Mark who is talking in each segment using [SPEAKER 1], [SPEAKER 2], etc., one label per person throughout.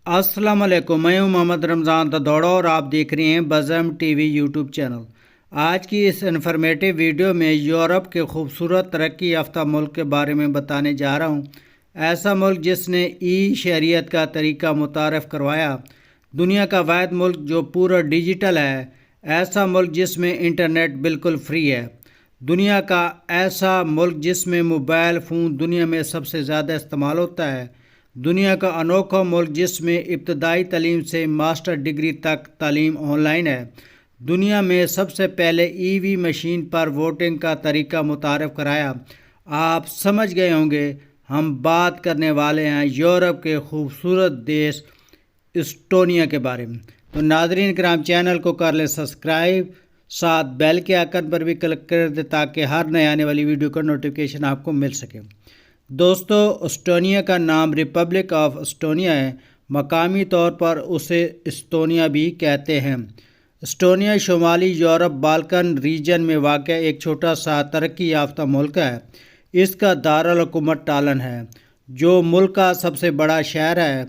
[SPEAKER 1] अस्सलाम वालेकुम, मैं हूं मोहम्मद रमज़ान ददौड़ा और आप देख रहे हैं बज़म टीवी यूट्यूब चैनल। आज की इस इन्फॉर्मेटिव वीडियो में यूरोप के खूबसूरत तरक्की याफ्ता मुल्क के बारे में बताने जा रहा हूं। ऐसा मुल्क जिसने ई शरीयत का तरीका मुतारफ़ करवाया, दुनिया का वाहिद मुल्क जो पूरा डिजिटल है, ऐसा मुल्क जिसमें इंटरनेट बिल्कुल फ्री है, दुनिया का ऐसा मुल्क जिसमें मोबाइल फ़ोन दुनिया में सबसे ज़्यादा इस्तेमाल होता है, दुनिया का अनोखा मुल्क जिसमें इब्तदाई तालीम से मास्टर डिग्री तक तालीम ऑनलाइन है, दुनिया में सबसे पहले ईवी मशीन पर वोटिंग का तरीका मुतारफ़ कराया। आप समझ गए होंगे हम बात करने वाले हैं यूरोप के खूबसूरत देश एस्टोनिया के बारे में। तो नाज़रीन किराम, चैनल को कर लें सब्सक्राइब, साथ बेल के आइकन पर भी क्लिक कर दें ताकि हर नए आने वाली वीडियो का नोटिफिकेशन आपको मिल सके। दोस्तों, एस्टोनिया का नाम रिपब्लिक ऑफ एस्टोनिया है। मकामी तौर पर उसे एस्टोनिया भी कहते हैं। एस्टोनिया शुमाली यूरोप बाल्कन रीजन में वाक़ एक छोटा सा तरक्की याफ्ता मुल्क है। इसका दारुल हुकूमत टालन है, जो मुल्क का सबसे बड़ा शहर है।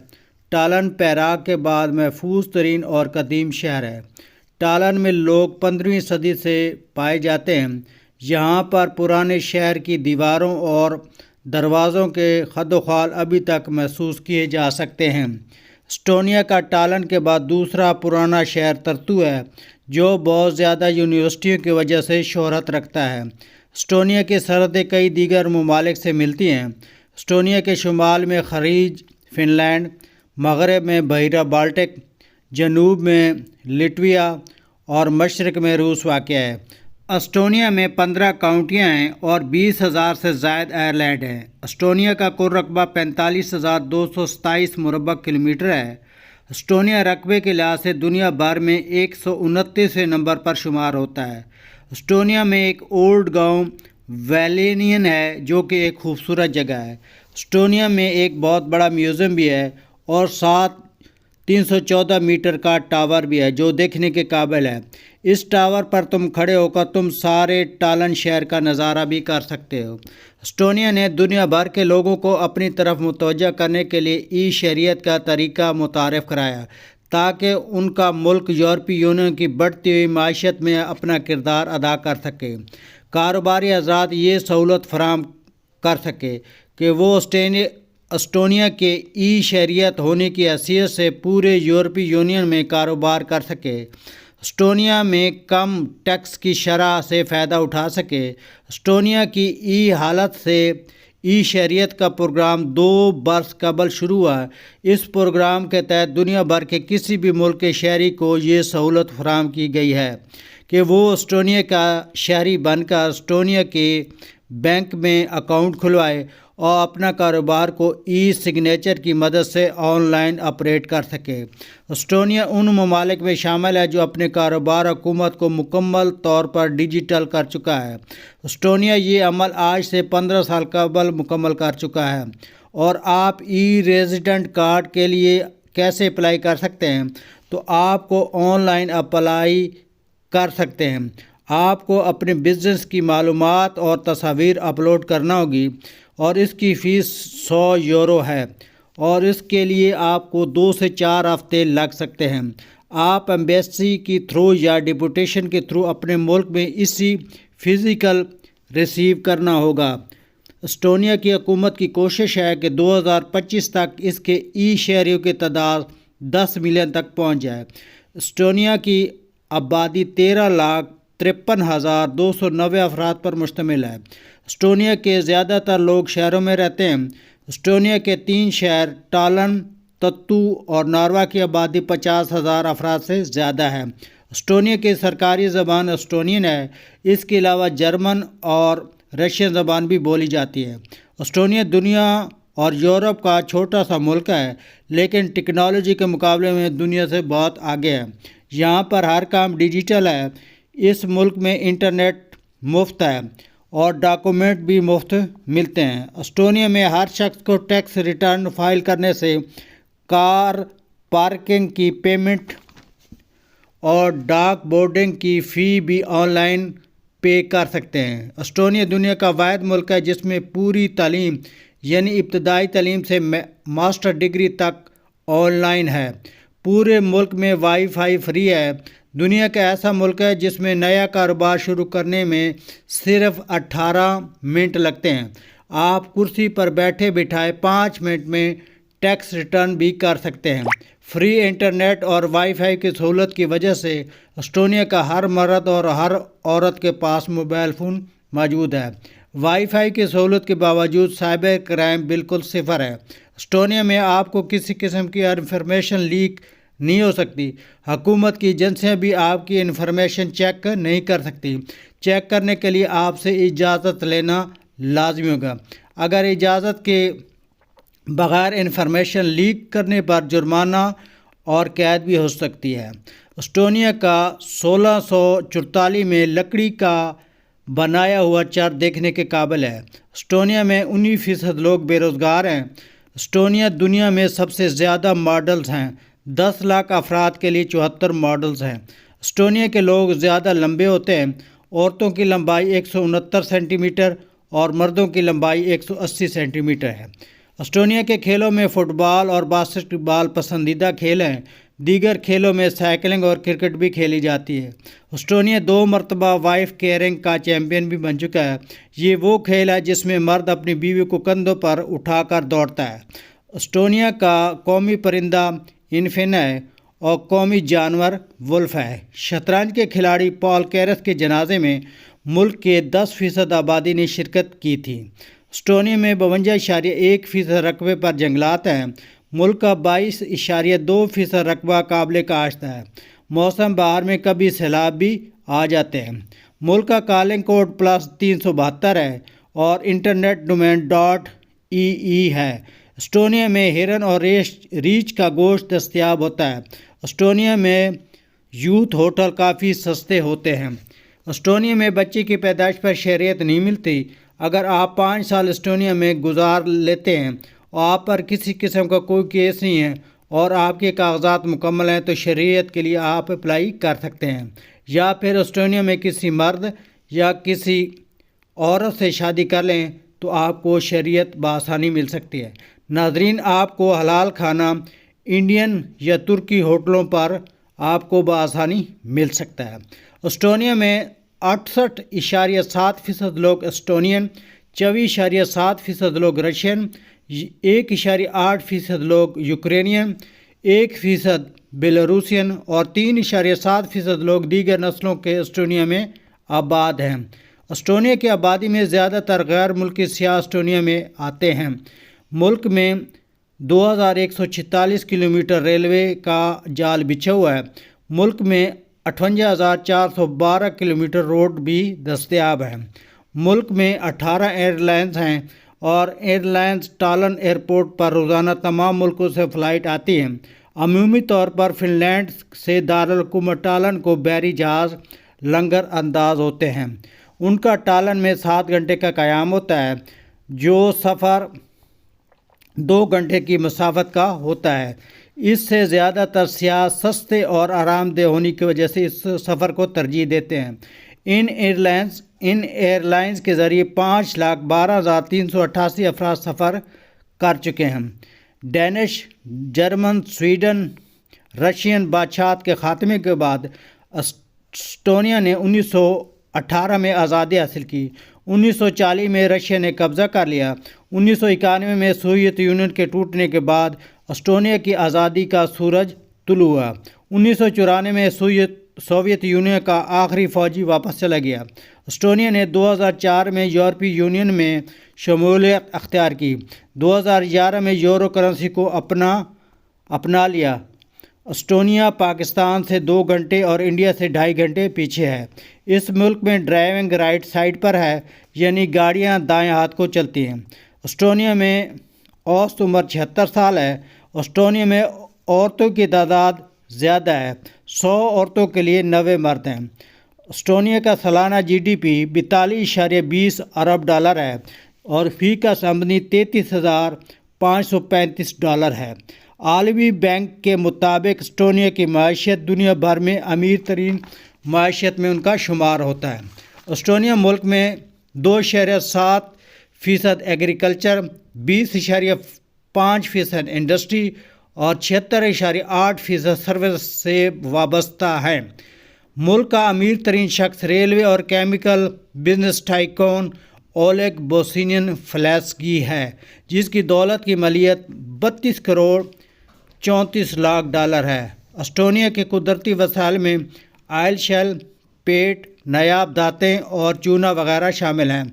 [SPEAKER 1] टालन पैराग के बाद महफूज तरीन और कदीम शहर है। टालन में लोग 15वीं सदी से पाए जाते हैं। यहाँ पर पुराने शहर की दीवारों और दरवाज़ों के खदोखाल अभी तक महसूस किए जा सकते हैं। एस्टोनिया का टालन के बाद दूसरा पुराना शहर तरतु है, जो बहुत ज़्यादा यूनिवर्सिटियों की वजह से शोहरत रखता है। एस्टोनिया की सरहदें कई दीगर ममालिक से मिलती हैं। एस्टोनिया के शुमाल में खलीज फिनलैंड, मगरब में बहिरा बाल्टिक, जनूब में लिटविया और मशरक़ में रूस वाक़ है। एस्टोनिया में 15 काउंटियाँ हैं और 20,000 से ज़ायद आयरलैंड हैं। एस्टोनिया का कुल रकबा 45,227 मुरबा किलोमीटर है। एस्टोनिया रकबे के लिहाज से दुनिया भर में 129वें नंबर पर शुमार होता है। एस्टोनिया में एक ओल्ड गांव वैलेनियन है, जो कि एक खूबसूरत जगह है। एस्टोनिया में एक बहुत बड़ा म्यूज़ियम भी है और साथ 314 मीटर का टावर भी है, जो देखने के काबिल है। इस टावर पर तुम खड़े होकर तुम सारे टालन शहर का नज़ारा भी कर सकते हो। एस्टोनिया ने दुनिया भर के लोगों को अपनी तरफ मुतवज्जह करने के लिए ई शरीयत का तरीका मुतारफ़ कराया, ताकि उनका मुल्क यूरोपीय यूनियन की बढ़ती हुई माशियत में अपना किरदार अदा कर सके। कारोबारी हज़रात ये सहूलत फराहम कर सके कि वो एस्टोनिया के ई शरीयत होने की हैसियत से पूरे यूरोपीय यूनियन में कारोबार कर सके, एस्टोनिया में कम टैक्स की शरह से फ़ायदा उठा सके। एस्टोनिया की ई हालत से ई शरीयत का प्रोग्राम 2 बरस कबल शुरू हुआ। इस प्रोग्राम के तहत दुनिया भर के किसी भी मुल्क के शहरी को ये सहूलत फराहम की गई है कि वो एस्टोनिया का शहरी बनकर एस्टोनिया के बैंक में अकाउंट खुलवाए और अपना कारोबार को ई सिग्नेचर की मदद से ऑनलाइन ऑपरेट कर सके। एस्टोनिया उन ममालिक में शामिल है जो अपने कारोबार हुकूमत को मुकम्मल तौर पर डिजिटल कर चुका है। एस्टोनिया ये अमल आज से 15 साल कबल मुकम्मल कर चुका है। और आप ई रेजिडेंट कार्ड के लिए कैसे अप्लाई कर सकते हैं? तो आपको ऑनलाइन अप्लाई कर सकते हैं। आपको अपने बिज़नेस की मालूमात और तस्वीर अपलोड करना होगी और इसकी फ़ीस 100 यूरो है और इसके लिए आपको 2 से 4 हफ्ते लग सकते हैं। आप एम्बेसी की थ्रू या डिपुटेशन के थ्रू अपने मुल्क में इसी फ़िज़िकल रिसीव करना होगा। एस्टोनिया की हुकूमत की कोशिश है कि 2025 तक इसके ई शहरियों की तादाद 10 मिलियन तक पहुँच जाए। एस्टोनिया की आबादी 13,53,290 अफराद पर मुश्तमिल है। एस्टोनिया के ज़्यादातर लोग शहरों में रहते हैं। एस्टोनिया के 3 शहर टालन, तत्तू और नारवा की आबादी 50,000 अफराद से ज़्यादा है। एस्टोनिया की सरकारी ज़बान एस्टोनियन है। इसके अलावा जर्मन और रशियन ज़बान भी बोली जाती है। एस्टोनिया दुनिया और यूरोप का छोटा सा मुल्क है, लेकिन टेक्नोलॉजी के मुकाबले में दुनिया से बहुत आगे है। यहाँ पर हर काम डिजिटल है। इस मुल्क में इंटरनेट मुफ्त है और डॉक्यूमेंट भी मुफ्त मिलते हैं। एस्टोनिया में हर शख्स को टैक्स रिटर्न फाइल करने से कार पार्किंग की पेमेंट और डाक बोर्डिंग की फ़ी भी ऑनलाइन पे कर सकते हैं। एस्टोनिया दुनिया का वाहिद मुल्क है जिसमें पूरी तालीम यानी इब्तदाई तालीम से मास्टर डिग्री तक آن لائن ہے۔ پورے ملک میں وائی فائی فری ہے۔ دنیا کا ایسا ملک ہے جس میں نیا کاروبار شروع کرنے میں صرف 18 منٹ لگتے ہیں۔ آپ کرسی پر بیٹھے بٹھائے 5 منٹ میں ٹیکس ریٹرن بھی کر سکتے ہیں۔ فری انٹرنیٹ اور وائی فائی کی سہولت کی وجہ سے اسٹونیا کا ہر مرد اور ہر عورت کے پاس موبائل فون موجود ہے۔ وائی فائی کی سہولت کے باوجود سائبر کرائم بالکل صفر ہے۔ اسٹونیا میں آپ کو کسی قسم کی انفارمیشن لیک نہیں ہو سکتی۔ حکومت کی ایجنسیاں بھی آپ کی انفارمیشن چیک نہیں کر سکتی۔ چیک کرنے کے لیے آپ سے اجازت لینا لازمی ہوگا۔ اگر اجازت کے بغیر انفارمیشن لیک کرنے پر جرمانہ اور قید بھی ہو سکتی ہے۔ اسٹونیا کا 1644 میں لکڑی کا بنایا ہوا چرچ دیکھنے کے قابل ہے۔ اسٹونیا میں 19% لوگ بے روزگار ہیں۔ اسٹونیا دنیا میں سب سے زیادہ ماڈلز ہیں۔ 10 لاکھ افراد کے لیے 74 ماڈلز ہیں۔ اسٹونیا کے لوگ زیادہ لمبے ہوتے ہیں۔ عورتوں کی لمبائی 169 سینٹی میٹر اور مردوں کی لمبائی 180 سینٹی میٹر ہے۔ اسٹونیا کے کھیلوں میں فٹ بال اور باسکٹ بال پسندیدہ کھیل ہیں۔ دیگر کھیلوں میں سائیکلنگ اور کرکٹ بھی کھیلی جاتی ہے۔ اسٹونیا 2 مرتبہ وائف کیرنگ کا چیمپئن بھی بن چکا ہے۔ یہ وہ کھیل ہے جس میں مرد اپنی بیوی کو کندھوں پر اٹھا کر دوڑتا ہے۔ اسٹونیا کا قومی پرندہ انفین ہے اور قومی جانور ولف ہے۔ شطرنج کے کھلاڑی پال کیرس کے جنازے میں ملک کے 10% آبادی نے شرکت کی تھی۔ اسٹونیا میں 52.1% رقبے پر جنگلات ہیں۔ ملک کا 22.2% رقبہ قابل کاشت ہے۔ موسم بہار میں کبھی سیلاب بھی آ جاتے ہیں۔ ملک کا کالنگ کوڈ +372 ہے اور انٹرنیٹ ڈومین .ee ہے۔ اسٹونیا میں ہرن اور ریچھ کا گوشت دستیاب ہوتا ہے۔ اسٹونیا میں یوتھ ہوٹل کافی سستے ہوتے ہیں۔ اسٹونیا میں بچے کی پیدائش پر شہریت نہیں ملتی۔ اگر آپ 5 سال اسٹونیا میں گزار لیتے ہیں اور آپ پر کسی قسم کا کوئی کیس نہیں ہے اور آپ کے کاغذات مکمل ہیں تو شہریت کے لیے آپ اپلائی کر سکتے ہیں، یا پھر اسٹونیا میں کسی مرد یا کسی عورت سے شادی کر لیں تو آپ کو شہریت بآسانی مل سکتی ہے۔ ناظرین، آپ کو حلال کھانا انڈین یا ترکی ہوٹلوں پر آپ کو بآسانی مل سکتا ہے۔ اسٹونیا میں 68.7% لوگ اسٹونین، 24.7% لوگ رشین، 1.8% لوگ یوکرینین، 1% بیلاروسین اور 3.7% لوگ دیگر نسلوں کے اسٹونیا میں آباد ہیں۔ اسٹونیا کی آبادی میں زیادہ تر غیر ملکی سیاح اسٹونیا میں آتے ہیں۔ ملک میں 2146 کلومیٹر ریلوے کا جال بچھا ہوا ہے۔ ملک میں 58,412 کلومیٹر روڈ بھی دستیاب ہیں۔ ملک میں 18 ایئر لائنز ہیں اور ایئر لائنز ٹالن ایئرپورٹ پر روزانہ تمام ملکوں سے فلائٹ آتی ہیں۔ عمومی طور پر فن لینڈ سے دارالحکومت ٹالن کو بحری جہاز لنگر انداز ہوتے ہیں۔ ان کا ٹالن میں 7 گھنٹے کا قیام ہوتا ہے، جو سفر 2 گھنٹے کی مسافت کا ہوتا ہے۔ اس سے زیادہ تر سیاح سستے اور آرام دہ ہونے کی وجہ سے اس سفر کو ترجیح دیتے ہیں۔ ان ایئر لائنز کے ذریعے 5,12,388 افراد سفر کر چکے ہیں۔ ڈینش، جرمن، سویڈن، رشین بادشاہت کے خاتمے کے بعد اسٹونیا نے 1918 میں آزادی حاصل کی۔ 1940 میں رشیا نے قبضہ کر لیا۔ 1991 میں سوویت یونین کے ٹوٹنے کے بعد اسٹونیا کی آزادی کا سورج طلوع ہوا۔ 1994 میں سوویت یونین کا آخری فوجی واپس چلا گیا۔ اسٹونیا نے 2004 میں یورپی یونین میں شمولیت اختیار کی۔ 2011 میں یورو کرنسی کو اپنا لیا۔ اسٹونیا پاکستان سے 2 گھنٹے اور انڈیا سے 2.5 گھنٹے پیچھے ہے۔ اس ملک میں ڈرائیونگ رائٹ سائڈ پر ہے، یعنی گاڑیاں دائیں ہاتھ کو چلتی ہیں۔ اسٹونیا میں اوسط عمر 76 سال ہے۔ اسٹونیا میں عورتوں کی تعداد زیادہ ہے، 100 عورتوں کے لیے 90 مرد ہیں۔ اسٹونیا کا سالانہ GDP 42.20 ارب ڈالر ہے اور فی کس آمدنی $33,535 ہے۔ عالمی بینک کے مطابق اسٹونیا کی معیشت دنیا بھر میں امیر ترین معیشت میں ان کا شمار ہوتا ہے۔ اسٹونیا ملک میں 2.7% ایگریکلچر، 20.5% انڈسٹری اور 76.8% سروس سے وابستہ ہے۔ ملک کا امیر ترین شخص ریلوے اور کیمیکل بزنس ٹائکون اولیگ بوسینین فلیسکی ہے، جس کی دولت کی مالیت 32 کروڑ 34 لاکھ ڈالر ہے۔ اسٹونیا کے قدرتی وسائل میں آئل شیل، پیٹ، نایاب دھاتیں اور چونا وغیرہ شامل ہیں۔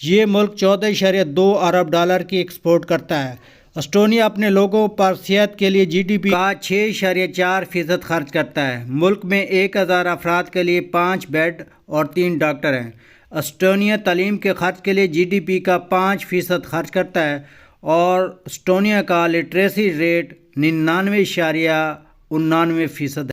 [SPEAKER 1] یہ ملک 14.2 ارب ڈالر کی ایکسپورٹ کرتا ہے۔ اسٹونیا اپنے لوگوں پر صحت کے لیے جی ڈی پی کا 6.4% خرچ کرتا ہے۔ ملک میں 1000 افراد کے لیے 5 بیڈ اور 3 ڈاکٹر ہیں۔ اسٹونیا تعلیم کے خرچ کے لیے جی ڈی پی کا 5% خرچ کرتا ہے اور اسٹونیا کا لٹریسی ریٹ 99.99% ہے۔